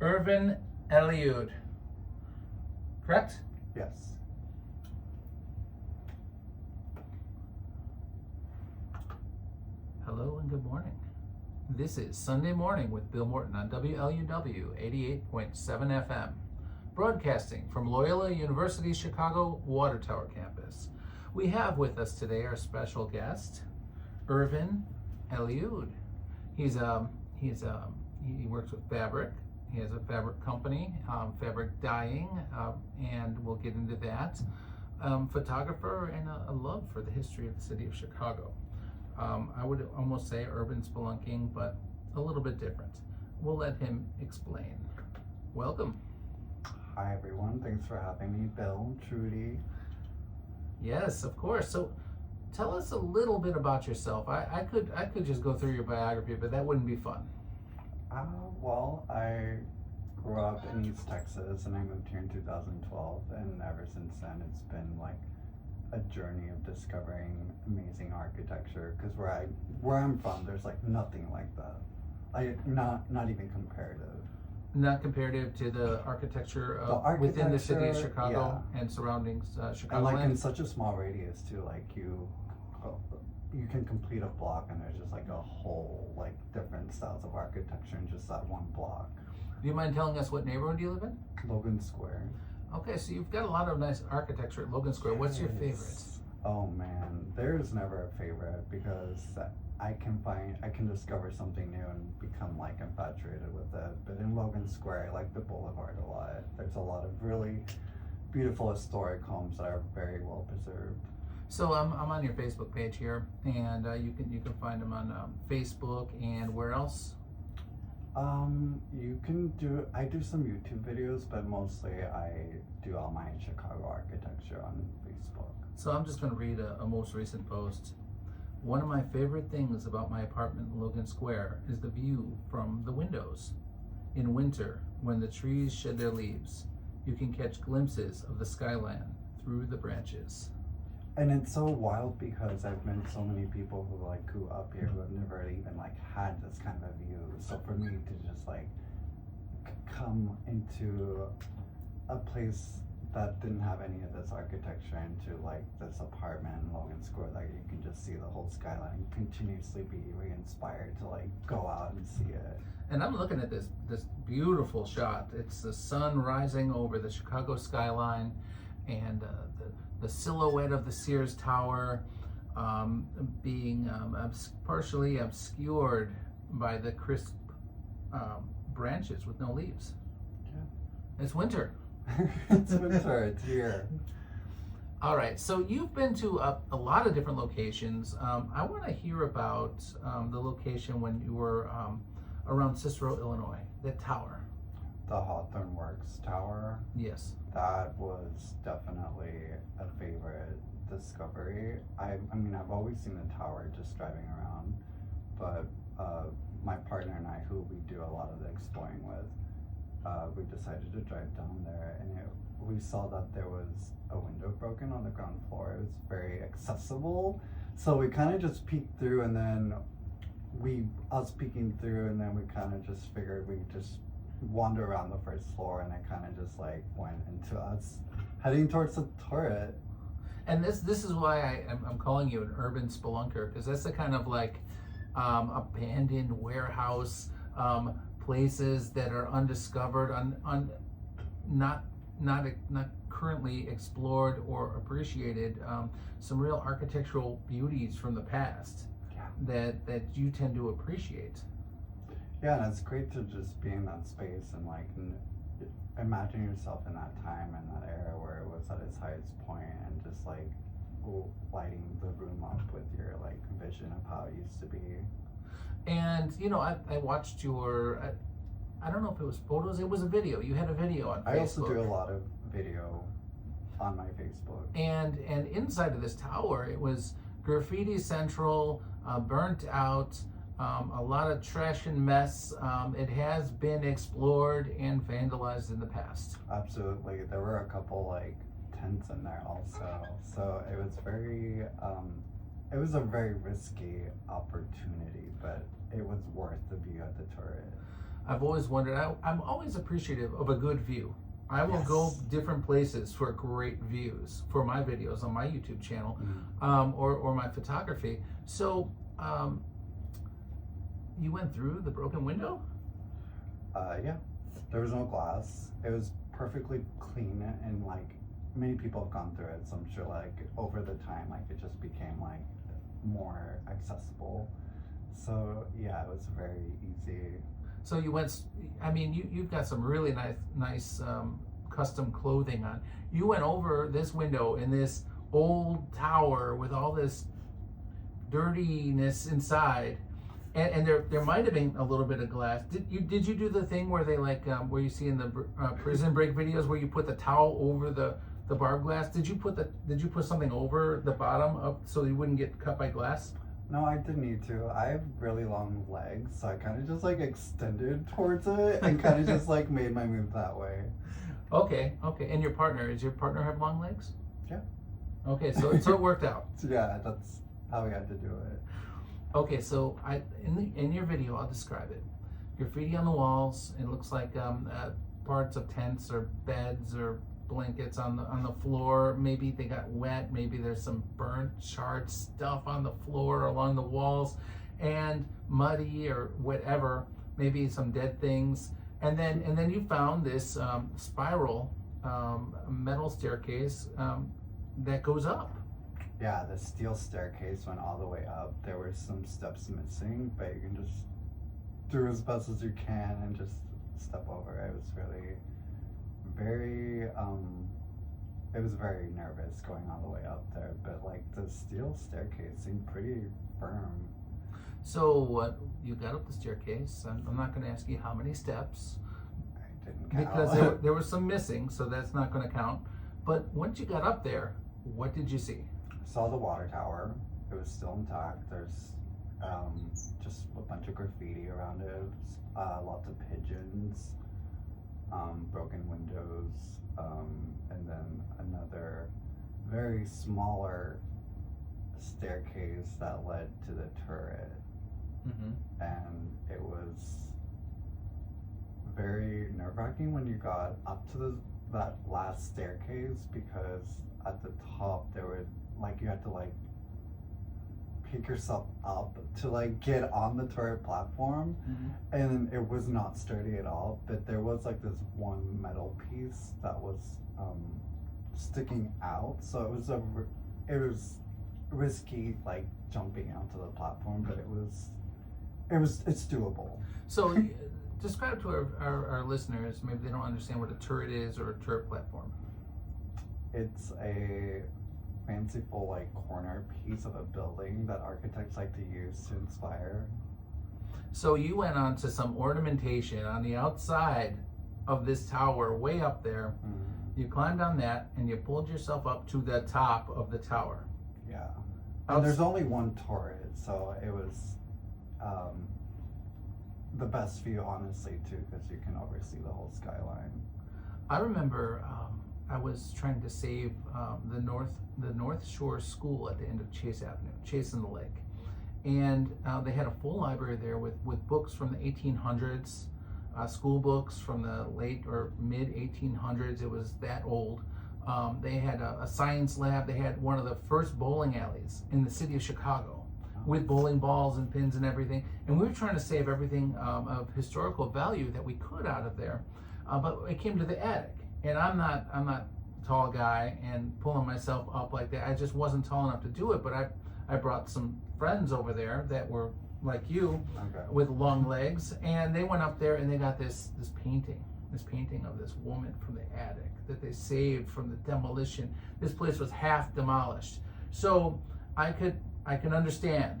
WLUW, correct? Yes. Hello and good morning. This is Sunday Morning with Bill Morton on WLUW 88.7 FM, broadcasting from Loyola University Chicago Water Tower campus. We have with us today our special guest, WLUW. He works with fabric. He has a fabric company, fabric dyeing, and we'll get into that. Photographer and a love for the history of the city of Chicago. I would almost say urban spelunking, but a little bit different. We'll let him explain. Welcome. Hi everyone, thanks for having me, Bill, Trudy. Yes, of course. So tell us a little bit about yourself. I could just go through your biography, but that wouldn't be fun. Well, I grew up in East Texas and I moved here in 2012, and ever since then it's been like a journey of discovering amazing architecture, because where I'm from, there's like nothing like that. Not even comparative. Not comparative to the architecture within the city of Chicago, yeah, and surroundings, Chicago. And like in such a small radius too, like you can complete a block and there's just like a whole like different styles of architecture in just that one block. Do you mind telling us what neighborhood you live in? Logan Square. Okay, so you've got a lot of nice architecture at Logan Square. What's your favorite? Oh man, there's never a favorite, because I can discover something new and become like infatuated with it. But in Logan Square, I like the Boulevard a lot. There's a lot of really beautiful historic homes that are very well preserved. So I'm on your Facebook page here, and you can find them on Facebook, and where else? I do some YouTube videos, but mostly I do all my Chicago architecture on Facebook. So I'm just going to read a most recent post. One of my favorite things about my apartment in Logan Square is the view from the windows. In winter, when the trees shed their leaves, you can catch glimpses of the skyline through the branches. And it's so wild, because I've met so many people who like grew up here who have never even like had this kind of view. So for me to just like come into a place that didn't have any of this architecture, into like this apartment in Logan Square that you can just see the whole skyline, and continuously be re-inspired to like go out and see it. And I'm looking at this beautiful shot. It's the sun rising over the Chicago skyline, and the silhouette of the Sears Tower being partially obscured by the crisp branches with no leaves. Yeah. It's winter. It's winter, it's here. All right, so you've been to a lot of different locations. I want to hear about the location when you were around Cicero, Illinois, the tower. The Hawthorne Works Tower? Yes. That was definitely a favorite discovery. I mean, I've always seen the tower just driving around, but my partner and I, who we do a lot of the exploring with, we decided to drive down there, and we saw that there was a window broken on the ground floor. It was very accessible, so we kind of just peeked through, and then us peeking through, and then we kind of just figured we'd just wander around the first floor, and it kind of just like went into us heading towards the turret. And this is why I'm calling you an urban spelunker, because that's the kind of like abandoned warehouse places that are undiscovered, not currently explored or appreciated. Some real architectural beauties from the past, yeah, that you tend to appreciate. Yeah, and it's great to just be in that space and like imagine yourself in that time and that era where it was at its highest point, and just like lighting the room up with your like vision of how it used to be. And you know, I watched your, I don't know if it was photos, it was a video. You had a video on Facebook. I also do a lot of video on my Facebook. And inside of this tower, it was graffiti central, burnt out, a lot of trash and mess. It has been explored and vandalized in the past. Absolutely. There were a couple like tents in there also. So it was a very risky opportunity, but it was worth the view at the turret. I've always wondered, I'm always appreciative of a good view. I will go Yes. different places for great views for my videos on my YouTube channel, or my photography. So you went through the broken window? Yeah, there was no glass. It was perfectly clean, and like many people have gone through it, so I'm sure like over the time, like it just became like more accessible. So yeah, it was very easy. So you went, I mean, you've got some really nice custom clothing on. You went over this window in this old tower with all this dirtiness inside, and there might have been a little bit of glass. Did you do the thing where they like where you see in the prison break videos where you put the towel over the bar glass? Did you put something over the bottom up so you wouldn't get cut by glass? No, I didn't need to. I have really long legs, so I kind of just like extended towards it and kind of just like made my move that way. Okay. And your partner have long legs? Yeah. Okay, so it worked out. Yeah, that's how we had to do it. Okay, so in your video, I'll describe it. Graffiti on the walls. It looks like parts of tents or beds or blankets on the floor. Maybe they got wet. Maybe there's some burnt, charred stuff on the floor along the walls, and muddy or whatever. Maybe some dead things. And then you found this spiral metal staircase that goes up. Yeah, the steel staircase went all the way up. There were some steps missing, but you can just do as best as you can and just step over it. It was really very it was very nervous going all the way up there, but like the steel staircase seemed pretty firm. So you got up the staircase. I'm not going to ask you how many steps I didn't count. because there was some missing, so that's not going to count. But once you got up there, what did you see? Saw the water tower. It was still intact. There's just a bunch of graffiti around it. Lots of pigeons, broken windows, and then another very smaller staircase that led to the turret. Mm-hmm. And it was very nerve-wracking when you got up to that last staircase, because at the top there were like you had to like pick yourself up to like get on the turret platform, and it was not sturdy at all, but there was like this one metal piece that was sticking out, so it was risky like jumping onto the platform, but it's doable. So describe to our listeners, maybe they don't understand what a turret is or a turret platform. It's a fanciful like corner piece of a building that architects like to use to inspire. So you went on to some ornamentation on the outside of this tower way up there. You climbed on that and you pulled yourself up to the top of the tower. Yeah. And there's only one turret, so it was the best view, honestly, too, because you can oversee the whole skyline. I remember I was trying to save the North Shore School at the end of Chase Avenue, Chase in the Lake, and they had a full library there with books from the 1800s, school books from the late or mid 1800s. It was that old. They had a science lab. They had one of the first bowling alleys in the city of Chicago, with bowling balls and pins and everything. And we were trying to save everything of historical value that we could out of there. But it came to the attic, and I'm not a tall guy, and pulling myself up like that, I just wasn't tall enough to do it. But I brought some friends over there that were like you, with long legs, and they went up there and they got this painting of this woman from the attic that they saved from the demolition. This place was half demolished. So I can understand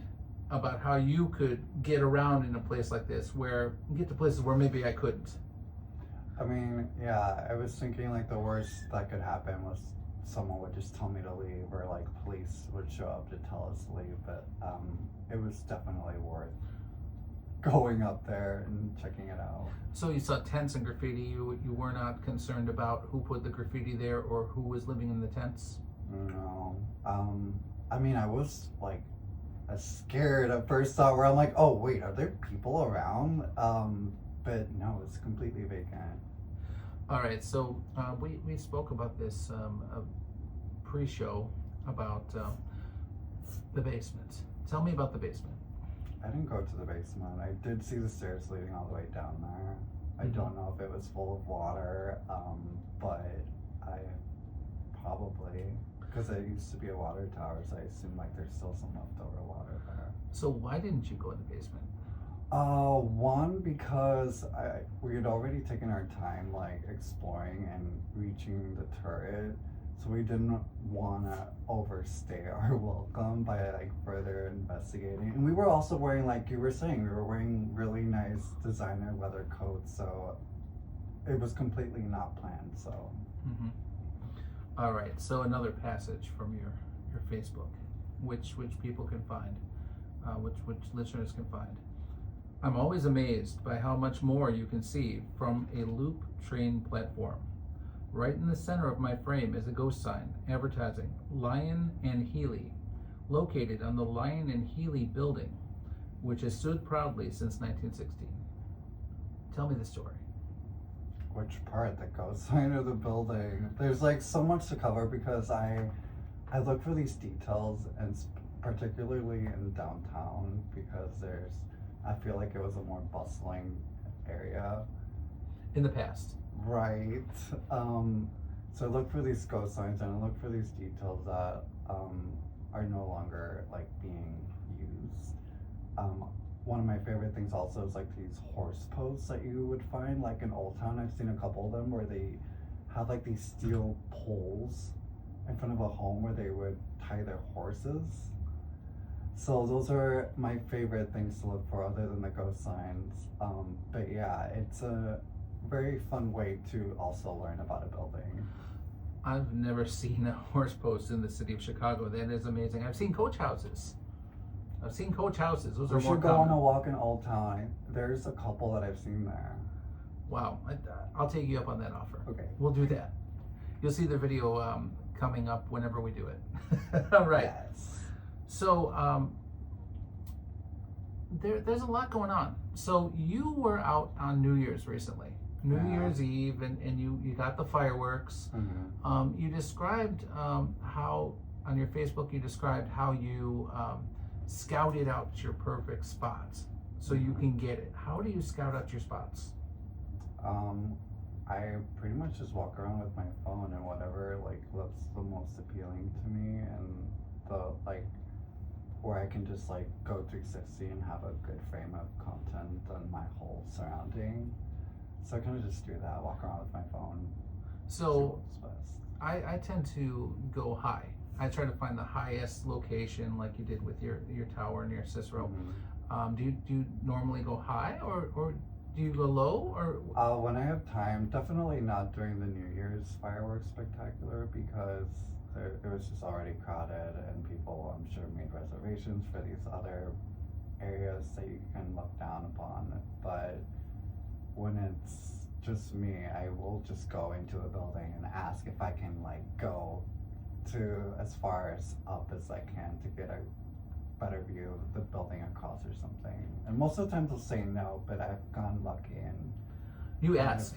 about how you could get around in a place like this, where get to places where maybe I couldn't. I mean, yeah, I was thinking like the worst that could happen was someone would just tell me to leave, or like police would show up to tell us to leave, but it was definitely worth going up there and checking it out. So you saw tents and graffiti. You were not concerned about who put the graffiti there or who was living in the tents? No. I mean, I was like scared at first thought, where I'm like, oh wait, are there people around? but no, it's completely vacant. All right, so we spoke about this pre-show about the basement. Tell me about the basement. I didn't go to the basement. I did see the stairs leading all the way down there. I don't know if it was full of water, but I probably, because it used to be a water tower, so I assume like there's still some leftover water there. So why didn't you go in the basement? One, because we had already taken our time like exploring and reaching the turret, so we didn't want to overstay our welcome by like further investigating. And we were also wearing, like you were saying, we were wearing really nice designer leather coats, so it was completely not planned. So all right, so another passage from your Facebook, which people can find, which listeners can find. I'm always amazed by how much more you can see from a loop train platform. Right in the center of my frame is a ghost sign advertising Lion and Healy, located on the Lion and Healy building, which has stood proudly since 1916. Tell me the story. Which part? The ghost sign of the building? There's like so much to cover because I look for these details, and particularly in downtown, because I feel like it was a more bustling area. In the past. Right. So I look for these ghost signs and I look for these details that are no longer like being used. One of my favorite things also is like these horse posts that you would find like in Old Town. I've seen a couple of them where they have like these steel poles in front of a home where they would tie their horses. So those are my favorite things to look for other than the ghost signs. But yeah, it's a very fun way to also learn about a building. I've never seen a horse post in the city of Chicago. That is amazing. I've seen coach houses. Those are more common. We should go on a walk in Old Town. There's a couple that I've seen there. Wow, I'll take you up on that offer. Okay. We'll do that. You'll see the video coming up whenever we do it. All right. Yes. So there's a lot going on. So you were out on New Year's recently. New Year's Eve, and you got the fireworks. You described how, on your Facebook, you described how you scouted out your perfect spots so you can get it. How do you scout out your spots? I pretty much just walk around with my phone and whatever like looks the most appealing to me, and the like where I can just like go 360 and have a good frame of content on my whole surrounding. So I kind of just do that, walk around with my phone. So I tend to go high. I try to find the highest location, like you did with your tower near Cicero. Do you normally go high, or do you go low, or? When I have time, definitely not during the New Year's fireworks spectacular, because it was just already crowded and people, I'm sure, made reservations for these other areas that you can look down upon. But when it's just me, I will just go into a building and ask if I can like go to as far as up as I can to get a better view of the building across or something. And most of the times they'll say no, but I've gone lucky and you ask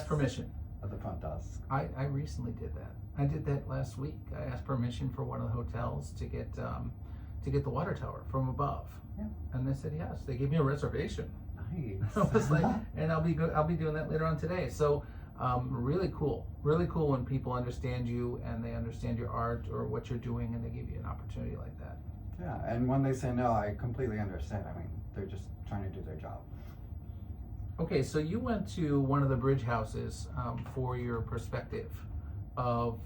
permission at the front desk. I recently did that. I did that last week. I asked permission for one of the hotels to get the water tower from above. Yeah. And they said yes. They gave me a reservation. Nice. I was like, and I'll be doing that later on today. So really cool when people understand you and they understand your art or what you're doing, and they give you an opportunity like that. Yeah, and when they say no, I completely understand. I mean, they're just trying to do their job. Okay, so you went to one of the bridge houses for your perspective of,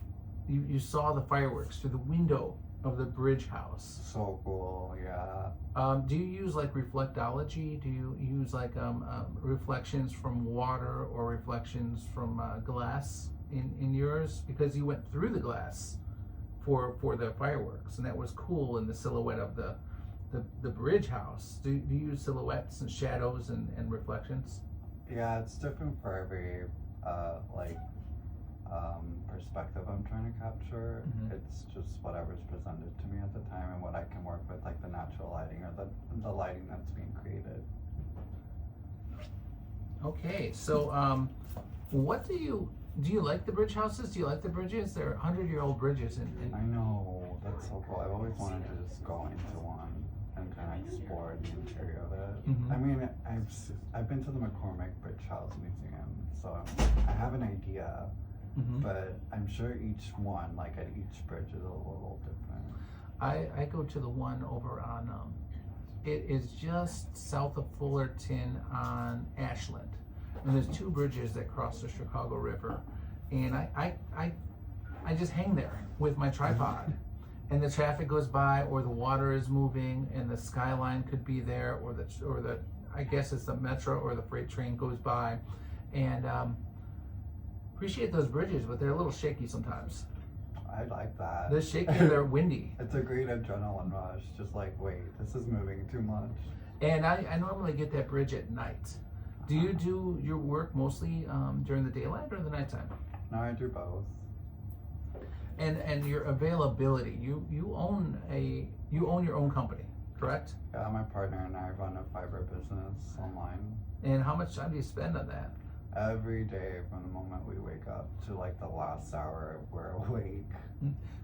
you saw the fireworks through the window of the bridge house. So cool, yeah. Do you use like reflectology? Do you use like reflections from water or reflections from glass in yours? Because you went through the glass for the fireworks, and that was cool in the silhouette of the bridge house. Do you use silhouettes and shadows and reflections? Yeah, it's different for every perspective I'm trying to capture. It's just whatever's presented to me at the time and what I can work with, like the natural lighting or the lighting that's being created. Okay, so what do you like the bridge houses? Do you like the bridges? They're 100-year-old bridges, and I know, that's so cool. I've always wanted to just go into one and kind of explore the interior of it. Mhm. I mean, I've been to the McCormick Bridge House Museum, so I have an idea, Mhm. but I'm sure each one, like at each bridge, is a little different. I go to the one over on it is just south of Fullerton on Ashland, and there's two bridges that cross the Chicago River, and I just hang there with my tripod, and the traffic goes by, or the water is moving, and the skyline could be there, or the I guess it's the metro or the freight train goes by, and appreciate those bridges, but they're a little shaky sometimes. I like that. They're shaky and they're windy. It's a great adrenaline rush, just like, wait, this is moving too much. And I normally get that bridge at night. Do you do your work mostly during the daylight or the nighttime? No, I do both. And your availability, you own your own company, correct? Yeah, my partner and I run a fiber business online. And how much time do you spend on that? Every day from the moment we wake up to like the last hour we're awake.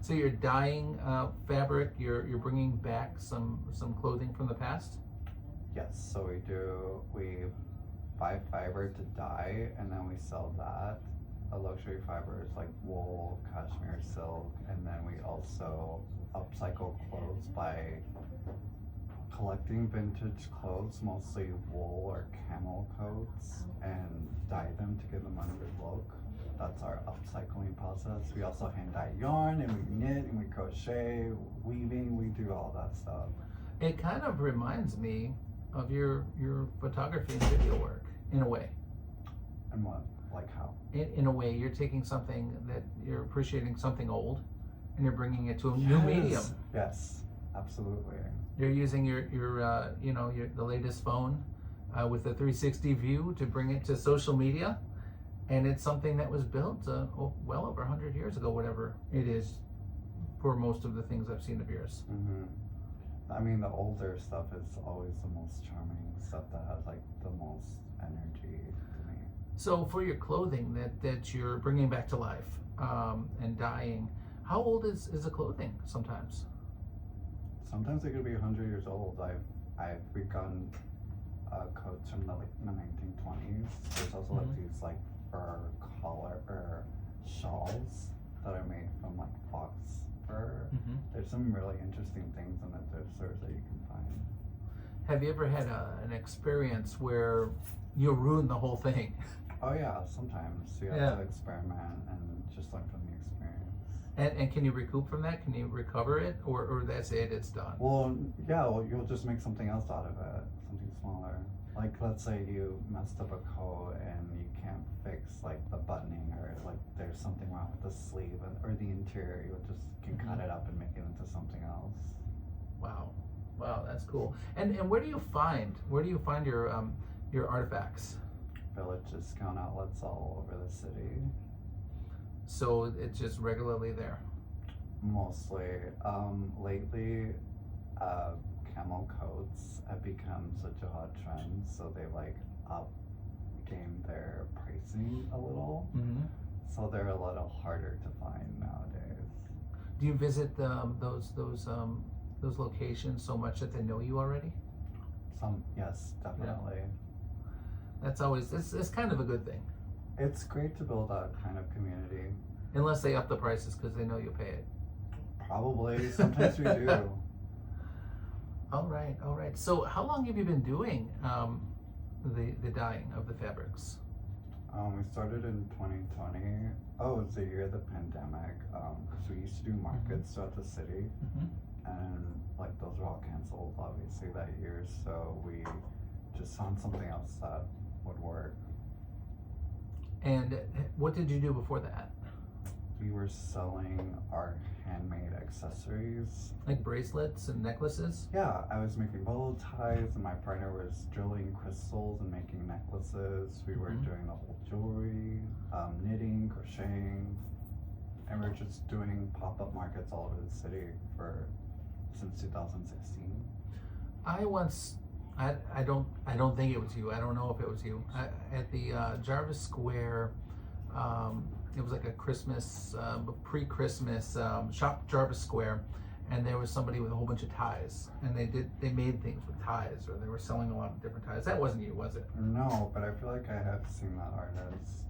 So you're dyeing fabric. You're bringing back some clothing from the past. Yes, so we buy fiber to dye and then we sell that. A luxury fiber is like wool, cashmere, silk, and then we also upcycle clothes by collecting vintage clothes, mostly wool or camel coats, and dye them to give them a new look. That's our upcycling process. We also hand dye yarn, and we knit, and we crochet, weaving, we do all that stuff. It kind of reminds me of your photography and video work in a way. And what? Like how? In a way, you're taking something that you're appreciating something old, and you're bringing it to a new medium. Yes, absolutely. You're using your the latest phone with a 360 view to bring it to social media, and it's something that was built well over 100 years ago, whatever it is, for most of the things I've seen of yours. Mm-hmm. I mean, the older stuff is always the most charming stuff that has like the most energy to me. So for your clothing that you're bringing back to life and dyeing, how old is the clothing sometimes? Sometimes it could be 100 years old. I've begun coats from the 1920s. There's also like these like fur collar or shawls that are made from like fox fur. There's some really interesting things in the thrift stores that you can find. Have you ever had an experience where you ruined the whole thing? Oh yeah, sometimes you have to experiment and just learn from the experience. And can you recoup from that? Can you recover it, or that's it? It's done. Well, yeah. Well, you'll just make something else out of it, something smaller. Like, let's say you messed up a coat and you can't fix like the buttoning, or like there's something wrong with the sleeve or the interior. You just can cut it up and make it into something else. Wow, that's cool. And where do you find your artifacts? Village discount outlets all over the city. So it's just regularly there. Mostly. Lately, camel coats have become such a hot trend, so they like up game their pricing a little. So they're a little harder to find nowadays. Do you visit those locations so much that they know you already? Yes, definitely. That's always it's kind of a good thing. It's great to build that kind of community. Unless they up the prices because they know you'll pay it. Probably. Sometimes we do. All right. So how long have you been doing the dyeing of the fabrics? We started in 2020. Oh, it's the year of the pandemic. Because we used to do markets throughout the city. And like those were all canceled obviously that year. So we just found something else that would work. And what did you do before that? We were selling our handmade accessories. Like bracelets and necklaces? Yeah, I was making bow ties and my partner was drilling crystals and making necklaces. We were doing the whole jewelry, knitting, crocheting, and we were just doing pop-up markets all over the city since 2016. I once I don't think it was you. I don't know if it was you. At the Jarvis Square, it was like a Christmas, pre-Christmas shop, Jarvis Square, and there was somebody with a whole bunch of ties, and they made things with ties, or they were selling a lot of different ties. That wasn't you, was it? No, but I feel like I have seen that artist.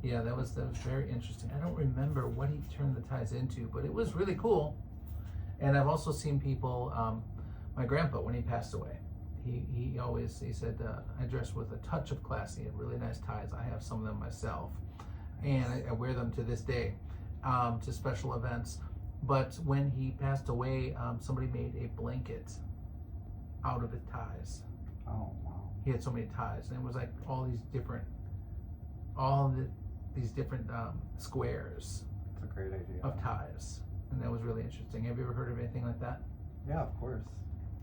Yeah, that was very interesting. I don't remember what he turned the ties into, but it was really cool. And I've also seen people. My grandpa, when he passed away, he said, I dress with a touch of class. He had really nice ties. I have some of them myself, and I wear them to this day, to special events. But when he passed away, somebody made a blanket out of his ties. Oh wow! He had so many ties, and it was like these different squares It's a great idea. of ties, and that was really interesting. Have you ever heard of anything like that? Yeah, of course.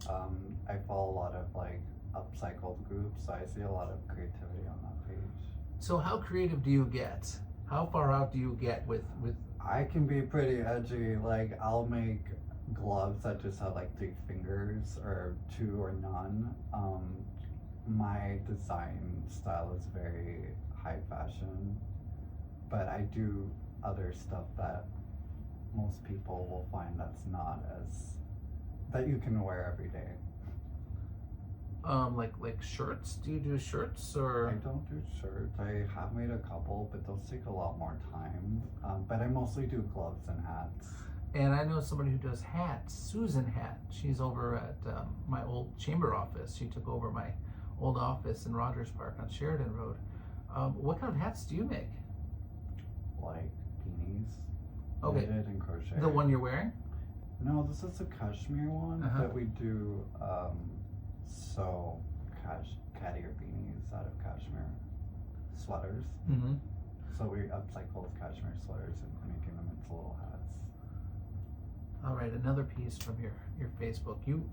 I follow a lot of like upcycled groups, so I see a lot of creativity on that page. So how creative do you get? How far out do you get with I can be pretty edgy. Like I'll make gloves that just have like 3 fingers or 2 or none. My design style is very high fashion, but I do other stuff that most people will find that you can wear every day. like shirts? Do you do shirts or? I don't do shirts. I have made a couple, but those take a lot more time. But I mostly do gloves and hats. And I know somebody who does hats, Susan Hat. She's over at my old chamber office. She took over my old office in Rogers Park on Sheridan Road. What kind of hats do you make? Like beanies. Okay. Knitted and crochet. The one you're wearing? No, this is a cashmere one that we do sew cat ear beanies out of cashmere sweaters. Mm-hmm. So we upcycle cashmere sweaters and making them into little hats. All right, another piece from your Facebook. You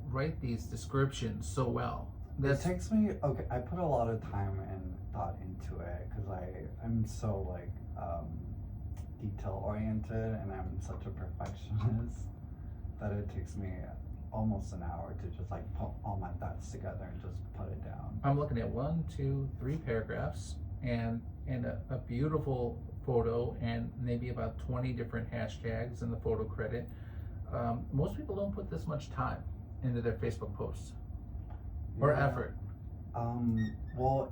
write these descriptions so well. It takes me, okay, I put a lot of time and thought into it because I'm so like detail oriented and I'm such a perfectionist that it takes me almost an hour to just like put all my thoughts together and just put it down. I'm looking at 1, 2, 3 paragraphs and a beautiful photo and maybe about 20 different hashtags in the photo credit. Most people don't put this much time into their Facebook posts or effort. Well,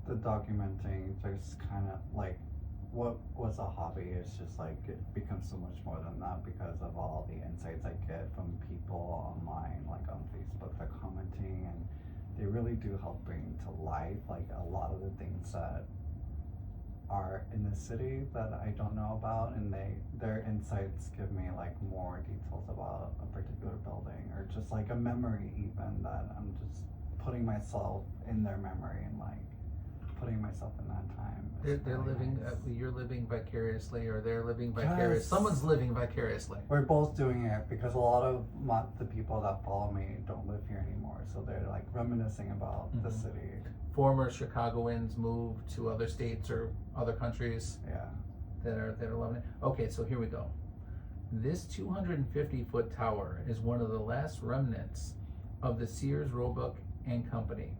the documenting just kind of like what was a hobby is just like it becomes so much more than that because of all the insights I get from people online, like on Facebook, they're commenting and they really do help bring to life like a lot of the things that are in the city that I don't know about, and their insights give me like more details about a particular building or just like a memory even that I'm just putting myself in their memory and like putting myself in that time. They're really living, nice. You're living vicariously, or they're living vicariously. Yes. Someone's living vicariously. We're both doing it because a lot of the people that follow me don't live here anymore, so they're like reminiscing about the city. Former Chicagoans move to other states or other countries. Yeah. That are loving it. Okay, so here we go. This 250-foot tower is one of the last remnants of the Sears, Roebuck and Company,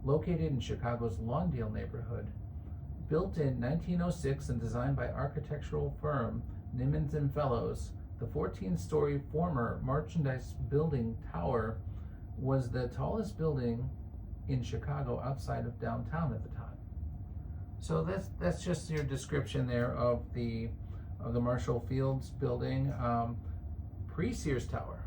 located in Chicago's Lawndale neighborhood. Built in 1906 and designed by architectural firm Nimmons and Fellows, the 14-story former merchandise building tower was the tallest building in Chicago outside of downtown at the time. So that's just your description there of the Marshall Fields building, pre-Sears Tower.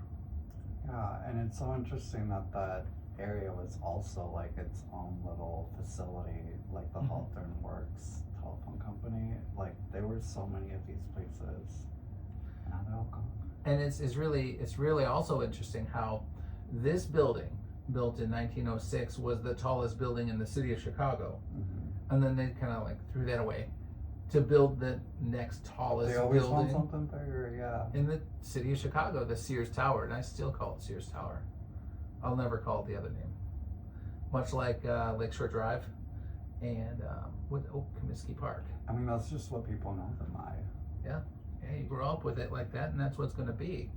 Yeah, and it's so interesting that area was also like its own little facility, like the Hawthorne Works telephone company. Like there were so many of these places, and now they're all gone. And it's really also interesting how this building, built in 1906, was the tallest building in the city of Chicago, and then they kind of like threw that away to build the next tallest They always building want something bigger, yeah. in the city of Chicago, the Sears Tower, and I still call it Sears Tower. I'll never call it the other name. Much like Lakeshore Drive and Comiskey Park. I mean, that's just what people know them by. Yeah, you grow up with it like that, and that's what it's going to be.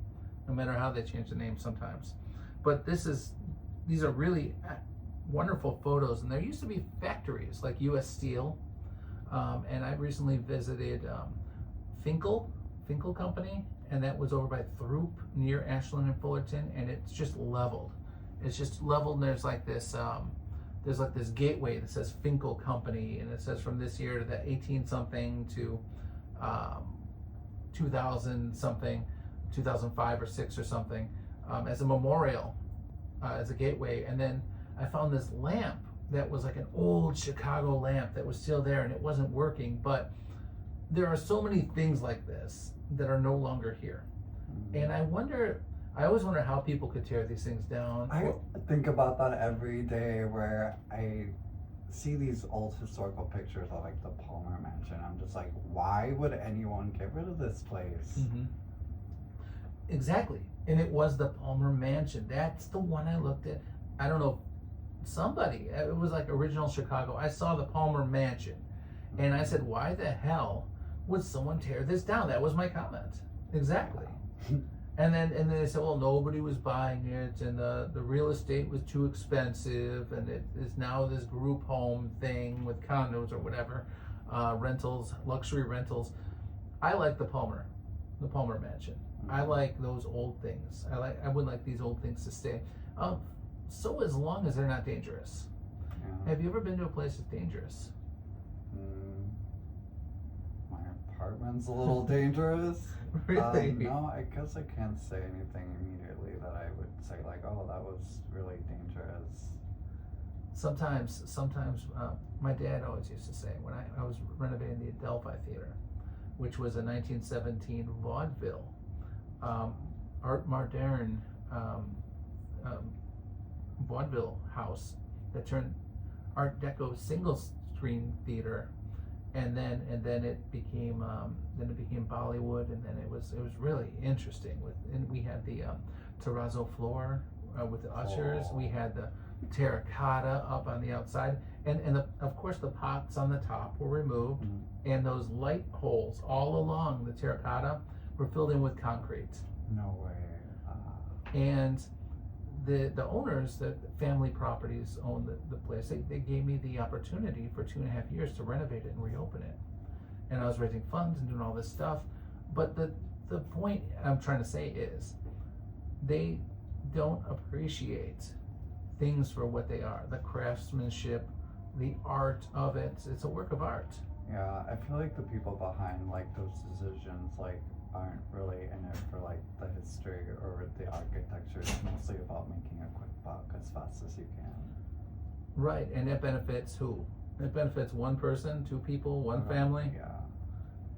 no matter how they change the name sometimes. But these are really wonderful photos, and there used to be factories like U.S. Steel, and I recently visited Finkel Company, and that was over by Throop near Ashland and Fullerton, and it's just leveled. It's just leveled, and there's like this gateway that says Finkel Company, and it says from this year to the 18 something to 2000 something, 2005 or 6 or something, as a memorial, as a gateway. And then I found this lamp that was like an old Chicago lamp that was still there, and it wasn't working. But there are so many things like this that are no longer here. And I always wonder how people could tear these things down. I think about that every day, where I see these old historical pictures of like the Palmer Mansion. I'm just like, why would anyone get rid of this place? Mm-hmm. Exactly. And it was the Palmer Mansion. That's the one I looked at. I don't know, somebody, it was like original Chicago. I saw the Palmer Mansion, and I said, why the hell would someone tear this down? That was my comment. Exactly. And then they said, well, nobody was buying it, and the real estate was too expensive, and it is now this group home thing with condos or whatever, rentals, luxury rentals. I like the Palmer Mansion. I like those old things. I would like these old things to stay. So as long as they're not dangerous. Yeah. Have you ever been to a place that's dangerous? My apartment's a little dangerous. Really? No, I guess I can't say anything immediately that I would say like, oh, that was really dangerous. Sometimes, my dad always used to say, when I was renovating the Adelphi Theater, which was a 1917 vaudeville, Art Moderne vaudeville house that turned Art Deco single screen theater, and then it became Bollywood, and then it was really interesting. And we had the terrazzo floor with the ushers. We had the terracotta up on the outside, and of course the pots on the top were removed, and those light holes all along the terracotta were filled in with concrete. No way. And the owners, the family properties owned the place. They gave me the opportunity for 2.5 years to renovate it and reopen it. And I was raising funds and doing all this stuff. But the point I'm trying to say is, they don't appreciate things for what they are. The craftsmanship, the art of it. It's a work of art. Yeah, I feel like the people behind like those decisions aren't really in it for like the history or the architecture. It's mostly about making a quick buck as fast as you can. Right, and it benefits who? It benefits one person, two people, one family. Yeah.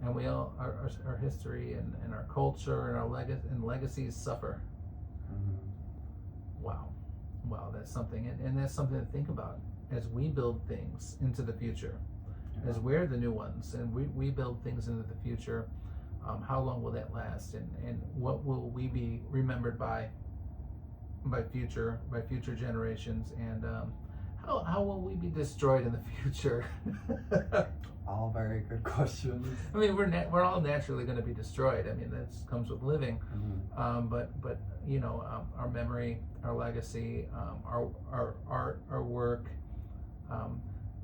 And we all, our history and our culture and our legacies suffer. Mm-hmm. Wow, that's something, and that's something to think about as we build things into the future. Yeah. As we're the new ones, and we build things into the future. How long will that last, and what will we be remembered by future generations, and how will we be destroyed in the future? All very good questions. I mean, we're all naturally going to be destroyed. I mean, that comes with living. Mm-hmm. But you know, our memory, our legacy, our art, our work.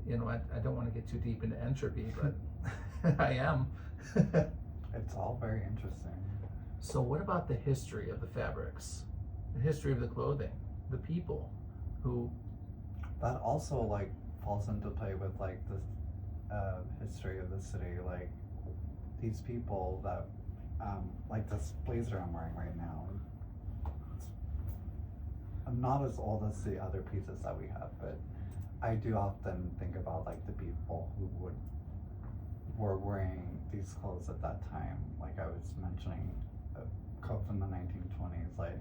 You know, I don't want to get too deep into entropy, but I am. It's all very interesting. So what about the history of the fabrics, the history of the clothing, the people who? That also like falls into play with like the history of the city. Like these people that, like this blazer I'm wearing right now. I'm not as old as the other pieces that we have, but I do often think about like the people who were wearing these clothes at that time. Like I was mentioning, a coat from the 1920s. Like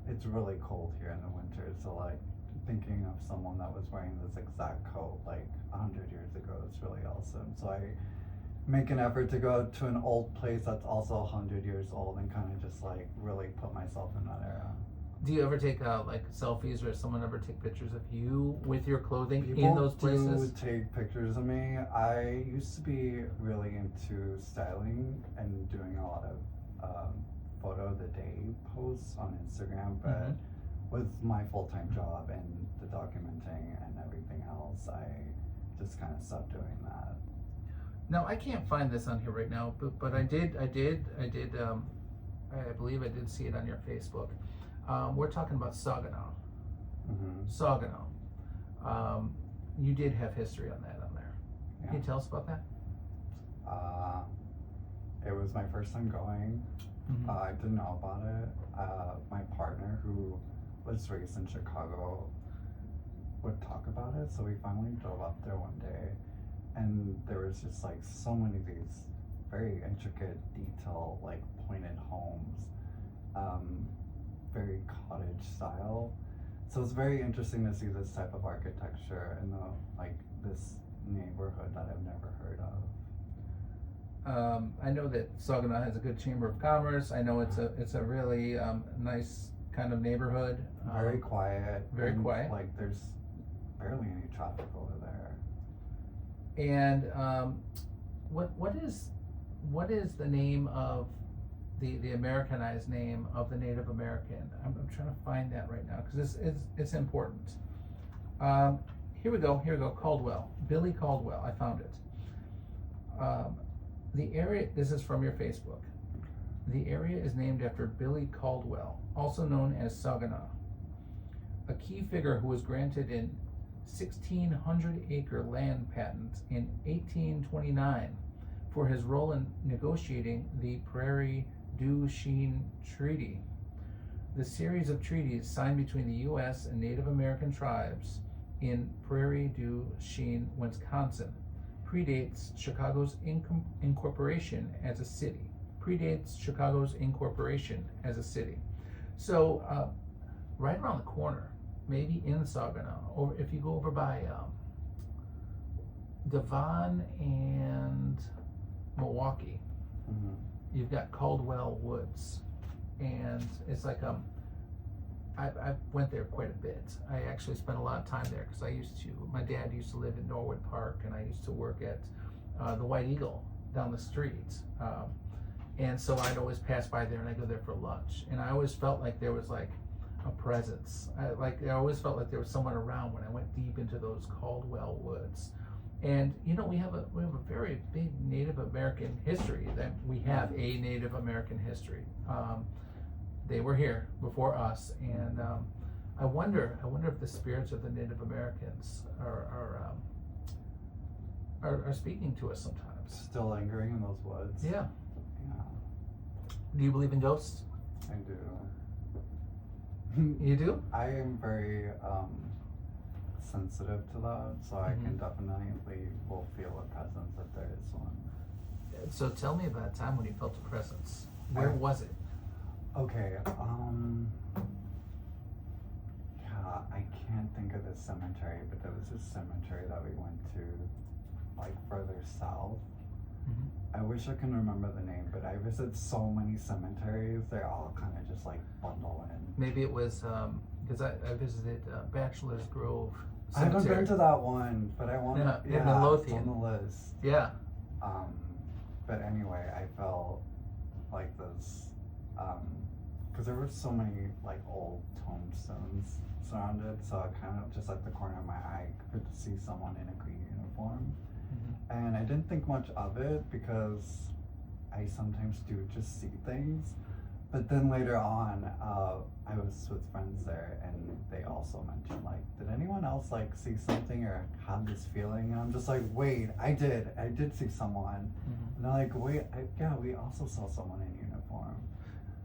it's really cold here in the winter, so like thinking of someone that was wearing this exact coat like 100 years ago is really awesome. So I make an effort to go to an old place that's also 100 years old and kind of just like really put myself in that era. Do you ever take like selfies, or someone ever take pictures of you with your clothing People in those places? do take pictures of me. I used to be really into styling and doing a lot of photo of the day posts on Instagram, but with my full-time job and the documenting and everything else, I just kind of stopped doing that. Now I can't find this on here right now, but I believe I did see it on your Facebook. We're talking about Saginaw. Saginaw. You did have history on that on there. Yeah. Can you tell us about that? It was my first time going. I didn't know about it. My partner, who was raised in Chicago, would talk about it, so we finally drove up there one day, and there was just like so many of these very intricate, detail, like pointed homes, very cottage style. So it's very interesting to see this type of architecture in this neighborhood that I've never heard of. I know that Saginaw has a good chamber of commerce. I know it's a really nice kind of neighborhood. Very quiet. Very quiet. Like there's barely any traffic over there. And what is the name of the Americanized name of the Native American? I'm trying to find that right now because it's important. Here we go. Caldwell, Billy Caldwell. I found it. The area. This is from your Facebook. The area is named after Billy Caldwell, also known as Saginaw, a key figure who was granted an 1,600-acre land patent in 1829 for his role in negotiating the Prairie du Chien Treaty. The series of treaties signed between the U.S. and Native American tribes in Prairie du Chien, Wisconsin, predates Chicago's incorporation as a city. So, right around the corner, maybe in Saginaw, if you go over by Devon and Milwaukee, you've got Caldwell Woods, and it's like I went there quite a bit. I actually spent a lot of time there because my dad used to live in Norwood Park, and I used to work at the White Eagle down the street. And so I'd always pass by there, and I'd go there for lunch. And I always felt like there was like a presence. I always felt like there was someone around when I went deep into those Caldwell Woods. And we have a very big Native American history. That we have a Native American history. They were here before us, and I wonder if the spirits of the Native Americans are speaking to us sometimes. Still lingering in those woods. Yeah. Yeah. Do you believe in ghosts? I do. You do? I am very sensitive to that, so I can definitely will feel a presence if there is one. So tell me about a time when you felt a presence. Where was it? Okay, yeah, I can't think of the cemetery, but there was a cemetery that we went to, like further south. I wish I can remember the name, but I visit so many cemeteries, they're all kind of just like bundle in. Maybe it was, because I visited Bachelor's Grove Cemetery. I haven't been to that one, but I want to, in Midlothian. It's on the list. Yeah. But anyway, I felt like this, because there were so many like old tombstones surrounded, so I kind of just at the corner of my eye could see someone in a green uniform. And I didn't think much of it because I sometimes do just see things. But then later on, I was with friends there, and they also mentioned like, did anyone else like see something or have this feeling? And I'm just like, wait, I did see someone. And they're like, wait, yeah, we also saw someone in uniform.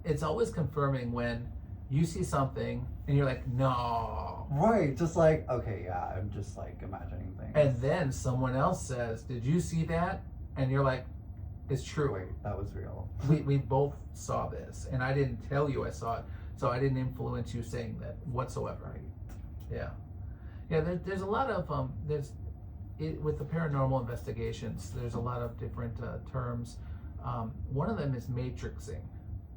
It's always confirming when you see something and you're like, no. Right, just like, okay, yeah, I'm just like imagining things. And then someone else says, did you see that? And you're like, it's true. Wait, that was real. We both saw this, and I didn't tell you I saw it, so I didn't influence you saying that whatsoever. Right. Yeah. There's a lot of with the paranormal investigations. There's a lot of different terms. One of them is matrixing.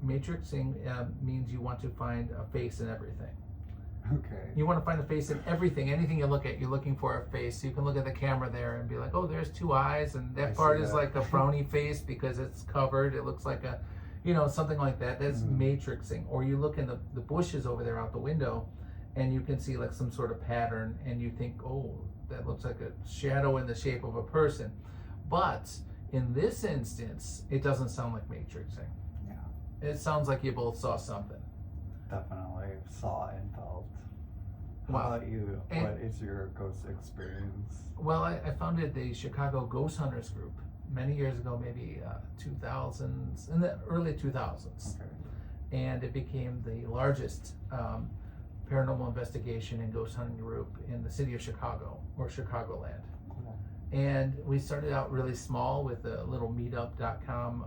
Matrixing means you want to find a face in everything. Okay. You want to find a face in everything. Anything you look at, you're looking for a face. You can look at the camera there and be like, oh, there's two eyes, and that part is like a frowny face because it's covered. It looks like you know, something like that. That's matrixing. Or you look in the bushes over there out the window, and you can see like some sort of pattern, and you think, oh, that looks like a shadow in the shape of a person. But in this instance, it doesn't sound like matrixing. Yeah. It sounds like you both saw something. Definitely saw and felt. How Wow. about you? And- what is your ghost experience? Well, I founded the Chicago Ghost Hunters group many years ago, maybe 2000s, in the early 2000s. Okay. And it became the largest paranormal investigation and ghost hunting group in the city of Chicago, or Chicagoland. Cool. And we started out really small with a little meetup.com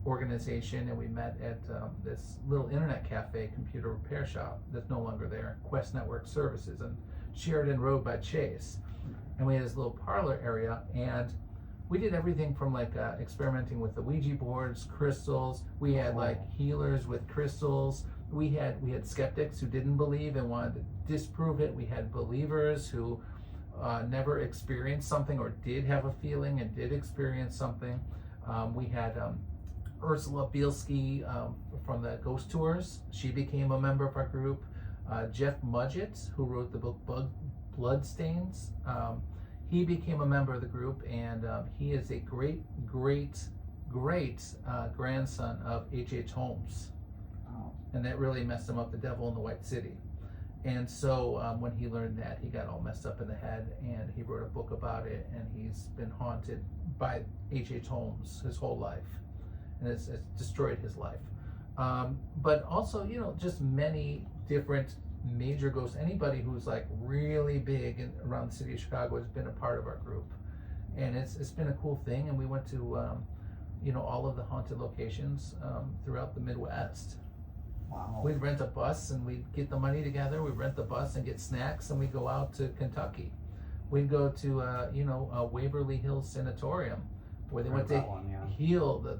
organization, and we met at this little internet cafe computer repair shop that's no longer there, Quest Network Services, on Sheridan Road by Chase. And we had this little parlor area, and we did everything from like experimenting with the Ouija boards, crystals. We had like healers with crystals. We had skeptics who didn't believe and wanted to disprove it. We had believers who never experienced something or did have a feeling and did experience something. We had Ursula Bielski from the Ghost Tours. She became a member of our group. Jeff Mudgett, who wrote the book Bloodstains, he became a member of the group, and he is a great grandson of H.H. Holmes. Oh. And that really messed him up, The Devil in the White City. And so when he learned that, he got all messed up in the head, and he wrote a book about it, and he's been haunted by H.H. Holmes his whole life, and it's destroyed his life. But also, you know, just many different major ghosts. Anybody who's like really big around the city of Chicago has been a part of our group, and it's been a cool thing. And we went to you know, all of the haunted locations throughout the Midwest. Wow. We'd rent a bus and we'd get the money together. We'd rent the bus and get snacks, and we'd go out to Kentucky. We'd go to you know, Waverly Hills Sanatorium, where they went to heal the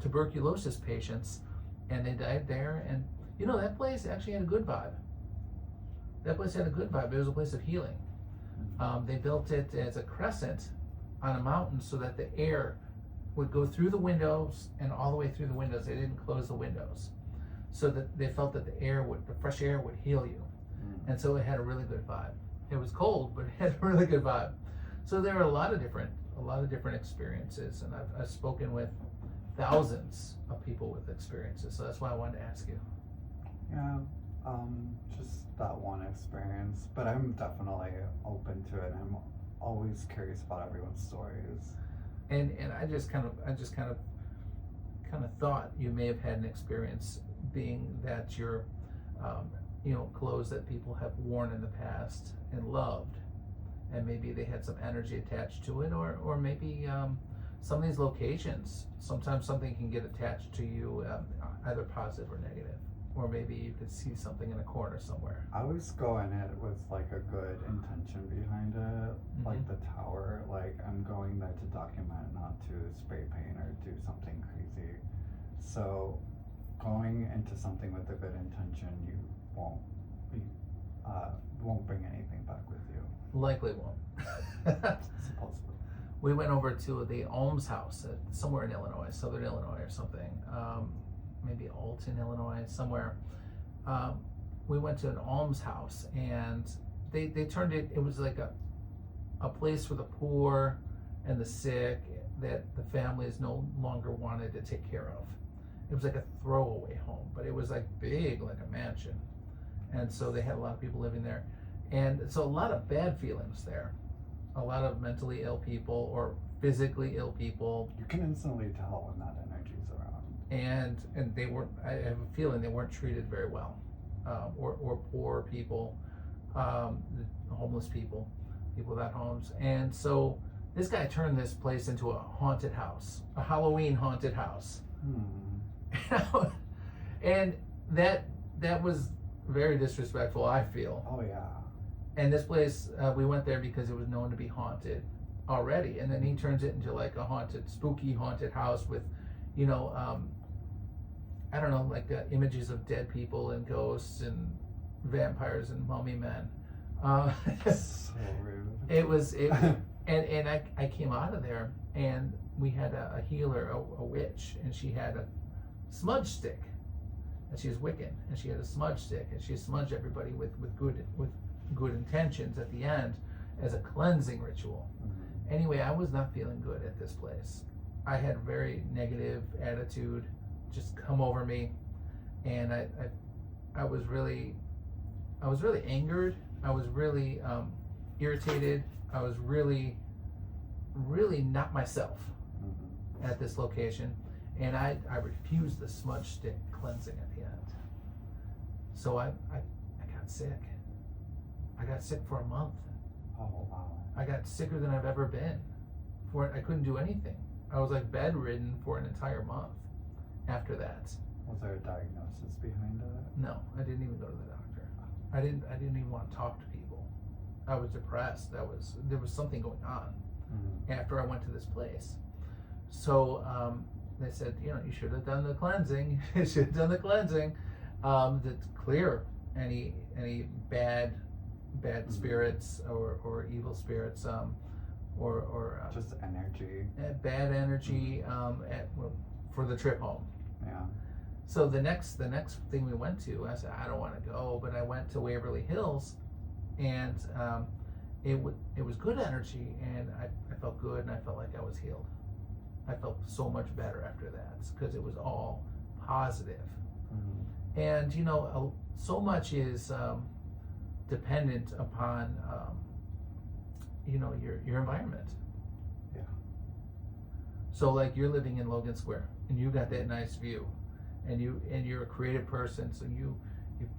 tuberculosis patients, and they died there. And you know, that place actually had a good vibe. That place had a good vibe. It was a place of healing. They built it as a crescent on a mountain so that the air would go through the windows and all the way through the windows. They didn't close the windows, so that they felt that the fresh air would heal you. And so it had a really good vibe. It was cold, but it had a really good vibe. So there are a lot of different experiences, and I've spoken with thousands of people with experiences. So that's why I wanted to ask you. Yeah, just that one experience, but I'm definitely open to it. I'm always curious about everyone's stories. And I just kind of thought you may have had an experience, being that your you know, clothes that people have worn in the past and loved, and maybe they had some energy attached to it, or maybe some of these locations, sometimes something can get attached to you, either positive or negative, or maybe you could see something in a corner somewhere. I always go in it with like a good intention behind it, like the tower, like I'm going there to document, not to spray paint or do something crazy. So going into something with a good intention, you won't bring anything back with you. Likely won't. Supposedly. We went over to the Alms House somewhere in Illinois, Southern Illinois or something, maybe Alton, Illinois, somewhere. We went to an Alms House, and they turned it was like a place for the poor and the sick that the families no longer wanted to take care of. It was like a throwaway home, but it was like big, like a mansion. And so they had a lot of people living there. And so a lot of bad feelings there. A lot of mentally ill people or physically ill people. You can instantly tell when that energy's around. And they weren't, I have a feeling they weren't treated very well. Or poor people, homeless people without homes. And so this guy turned this place into a haunted house, a Halloween haunted house. And that was very disrespectful, I feel. Oh yeah. And this place, we went there because it was known to be haunted already, and then he turns it into like a spooky haunted house with, you know, I don't know, like images of dead people and ghosts and vampires and mummy men. So rude. It was and I came out of there, and we had a healer, a witch, and she had a smudge stick, and she was Wiccan, and she had a smudge stick, and she smudged everybody with good intentions at the end as a cleansing ritual. Mm-hmm. Anyway, I was not feeling good at this place. I had a very negative attitude just come over me, and I was really angered. I was really irritated. I was really not myself Mm-hmm. at this location, and I refused the smudge stick cleansing at the end. So I got sick. I got sick for a month. Oh wow. I got sicker than I've ever been. I couldn't do anything. I was like bedridden for an entire month after that. Was there a diagnosis behind it? No, I didn't even go to the doctor. I didn't even want to talk to people. I was depressed. There was something going on Mm-hmm. after I went to this place. So they said, you should have done the cleansing. You should have done the cleansing to clear any bad Mm-hmm. spirits or evil spirits or Just energy. bad energy for the trip home. Yeah. So the next thing we went to, I said I don't want to go, but I went to Waverly Hills, and it was good energy, and I felt good, and I felt like I was healed. I felt so much better after that because it was all positive. Mm-hmm. And so much is dependent upon your environment. Yeah. So like you're living in Logan Square, and you got that nice view, and you're a creative person, so you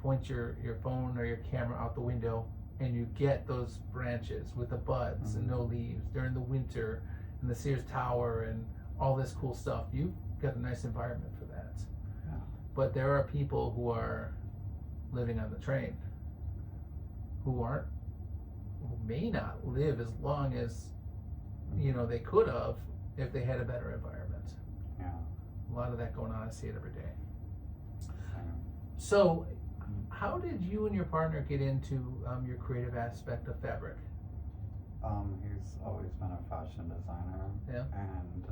point your phone or your camera out the window, and you get those branches with the buds and no leaves during the winter, and the Sears Tower and all this cool stuff. You've got a nice environment for that. Yeah. But there are people who are living on the train who may not live as long as they could have if they had a better environment. Yeah. A lot of that going on. I see it every day. Same. So how did you and your partner get into your creative aspect of fabric? He's always been a fashion designer. Yeah. And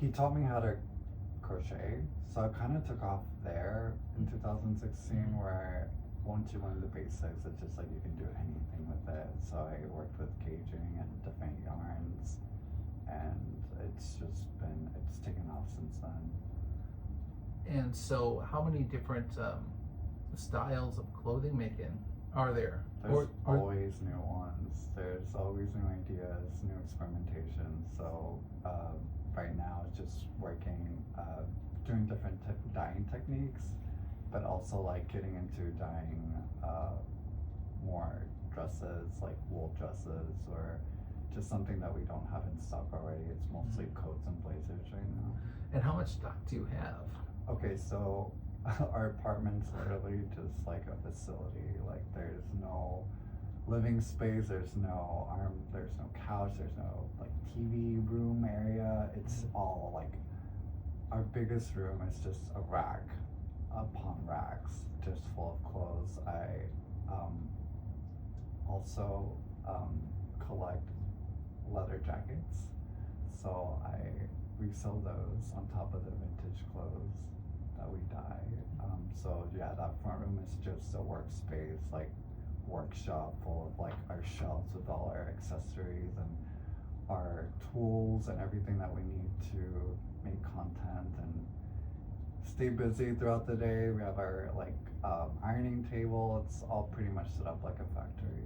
he taught me how to crochet. So I kind of took off there in 2016 where once you learn the basics, it's just like you can do anything with it. So I worked with gauging and different yarns, and it's taken off since then. And so how many different styles of clothing making are there? There's always new ones. There's always new ideas, new experimentation. So right now it's just working, doing different dyeing techniques, but also like getting into dyeing more dresses, like wool dresses, or just something that we don't have in stock already. It's mostly coats and blazers right now. And how much stock do you have? Okay, so our apartment's literally just like a facility. Like there's no living space, there's no couch, there's no like TV room area. It's all like, our biggest room is just a rack upon racks, just full of clothes. I also collect leather jackets, so I resell those on top of the vintage clothes that we dye. So yeah, that front room is just a workspace, like workshop full of like our shelves with all our accessories and our tools and everything that we need to make content and stay busy throughout the day. We have our ironing table. It's all pretty much set up like a factory.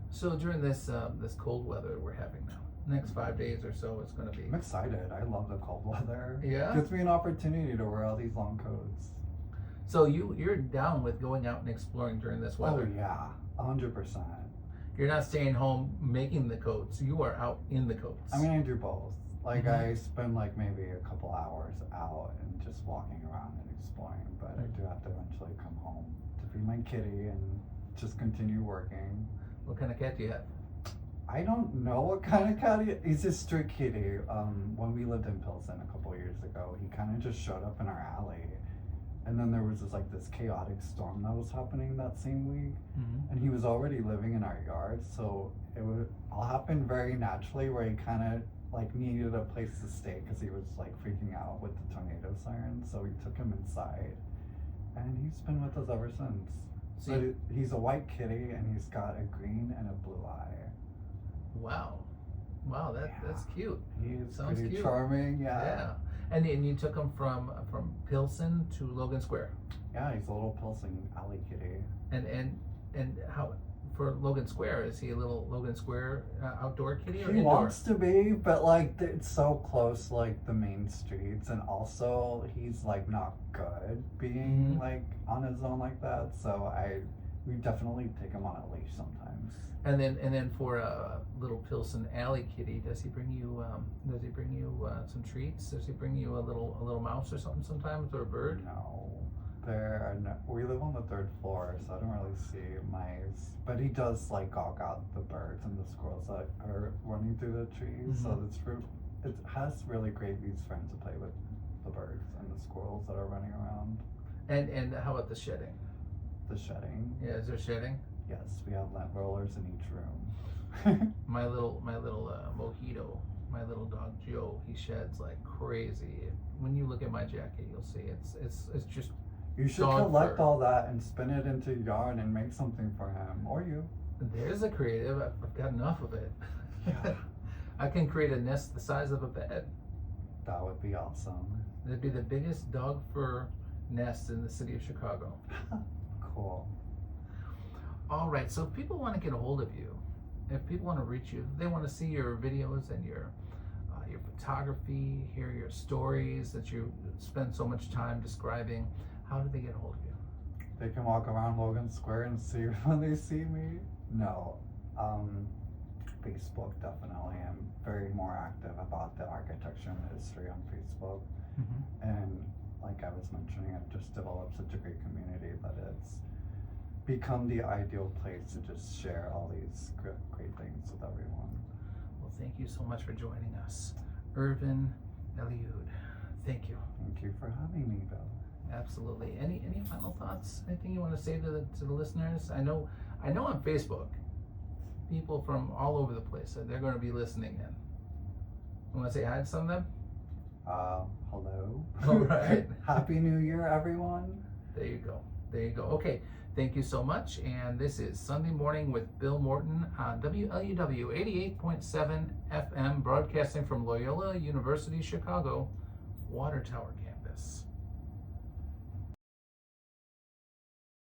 So during this cold weather we're having now, next 5 days or so, it's going to be. I'm excited. I love the cold weather. Yeah? Gives me an opportunity to wear all these long coats. So you're down with going out and exploring during this weather? Oh yeah, 100%. You're not staying home making the coats. You are out in the coats. I mean, I do both. Like I spend like maybe a couple hours out and just walking around and exploring, but I do have to eventually come home to feed my kitty and just continue working. What kind of cat do you have? I don't know what kind of cat he's a stray kitty. When we lived in Pilsen a couple years ago, he kind of just showed up in our alley, and then there was this chaotic storm that was happening that same week, and he was already living in our yard, so it would all happen very naturally, where he kind of like needed a place to stay because he was like freaking out with the tornado sirens. So we took him inside, and he's been with us ever since. So But he's a white kitty, and he's got a green and a blue eye. wow, that's cute. He's Sounds pretty cute. charming. Yeah. And you took him from Pilsen to Logan Square. Yeah, he's a little Pilsen alley kitty. And how for Logan Square, is he a little Logan Square outdoor kitty or He indoor? wants to be, but like it's so close, like the main streets, and also he's like not good being Mhm. like on his own like that. So we definitely take him on a leash sometimes. And then for a little Pilsen alley kitty, does he bring you some treats? Does he bring you a little mouse or something sometimes, or a bird? No, we live on the 3rd floor, so I don't really see mice. But he does like gawk out the birds and the squirrels that are running through the trees. So it has really great views for him to play with the birds and the squirrels that are running around. And how about the shedding? The shedding. Yeah, is there shedding? Yes, we have lint rollers in each room. My little mojito, my little dog Joe, he sheds like crazy. When you look at my jacket, you'll see it's just You should dog collect fur. all that and spin it into yarn and make something for him or you. There's a creative. I've got enough of it. Yeah. I can create a nest the size of a bed. That would be awesome. It'd be the biggest dog fur nest in the city of Chicago. Cool. All right, so if people want to get a hold of you, if people want to reach you, if they want to see your videos and your photography, hear your stories that you spend so much time describing, how do they get a hold of you? They can walk around Logan Square and see when they see me. No. Facebook, definitely. I'm very more active about the architecture and the history on Facebook. And like I was mentioning, I've just developed such a great community that it's become the ideal place to just share all these great things with everyone. Well, thank you so much for joining us, Irvin WLUW. Thank you. Thank you for having me, Bill. Absolutely. Any final thoughts? Anything you want to say to the listeners? I know on Facebook, people from all over the place, they're going to be listening in. You want to say hi to some of them? Hello. All right. Happy New Year, everyone. There you go. Okay. Thank you so much. And this is Sunday Morning with Bill Morton on WLUW 88.7 FM, broadcasting from Loyola University Chicago, Water Tower Campus.